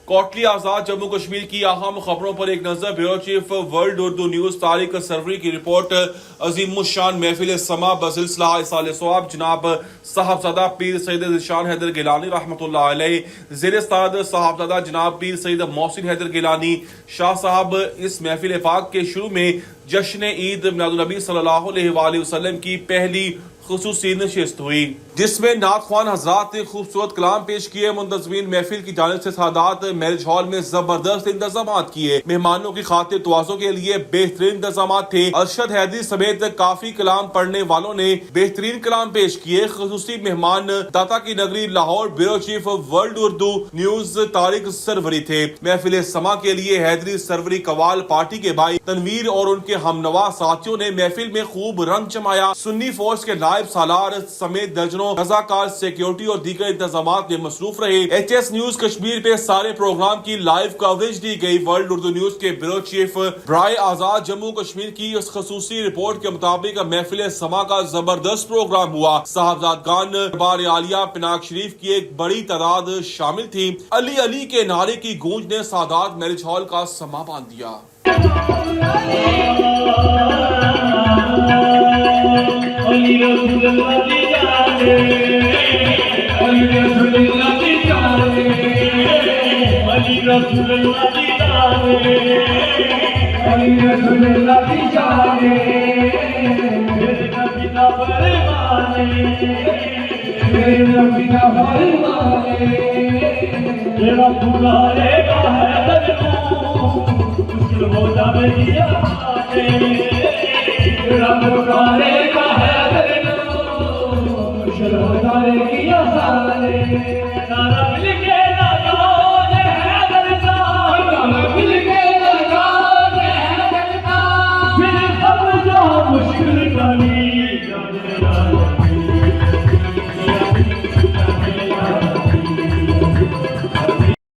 कोटली आजाद जम्मू कश्मीर की अहम खबरों पर एक नजर। Bureau chief world Urdu news Tariq Sarwari की रिपोर्ट। अजीमुशान महफिल समा बसिलसिला इसाले सवाब जनाब साहबजादा पीर सैयद ज़ीशान हैदर गिलानी रहमतुल्लाह अलैह, ज़ेर सदारत साहबजादा जनाब पीर सैयद मोहसिन हैदर गिलानी शाह साहब। इस महफिल पाक के शुरू में जश्न ईद मिलादुन्नबी सल्लल्लाहु अलैहि वसल्लम की पहली खुसूसी नशिस्त हुई, जिसमें नात ख्वान हजरात ने खूबसूरत कलाम पेश किए। मुंतज़मीन महफिल की जानिब से सादात मैरिज हॉल में जबरदस्त इंतजाम किए। मेहमानों की खातिर तवाज़ो के लिए बेहतरीन इंतजाम थे। अरशद हैदरी समेत काफी कलाम पढ़ने वालों ने बेहतरीन कलाम पेश किए। खुसूसी मेहमान दाता की नगरी Lahore bureau chief world Urdu news Tariq Sarwari थे। महफिल समा के लिए हैदरी सरवरी कवाल पार्टी के भाई तनवीर और उनके हमनवा साथियों ने महफिल में खूब रंग जमाया। सुन्नी फौज के नायब सालार समेत दर्जनों रजाकार सिक्योरिटी और दीगर इंतजाम में मसरूफ रहे। HS न्यूज कश्मीर पे सारे प्रोग्राम की लाइव कवरेज दी गई। वर्ल्ड उर्दू न्यूज के ब्यूरो चीफ ब्राय आजाद जम्मू कश्मीर की इस खसूसी रिपोर्ट के मुताबिक महफिल समा का जबरदस्त प्रोग्राम हुआ। साहबजादगान दरबार आलिया पिनाक शरीफ की एक बड़ी तादाद शामिल थी। अली अली के नारे की गूंज ने सादात मैरिज हॉल का समा बांध दिया। अली रसूलुल्लाह की जाने, अली रसूलुल्लाह की जाने, अली रसूलुल्लाह की जाने, अली रसूलुल्लाह की जाने। मेरे नबी का फरमाने, मेरे नबी का फरमाने, तेरा पुकारेगा है मुश्किल हो जाएगी आने, तेरा पुकारेगा नारा मिल के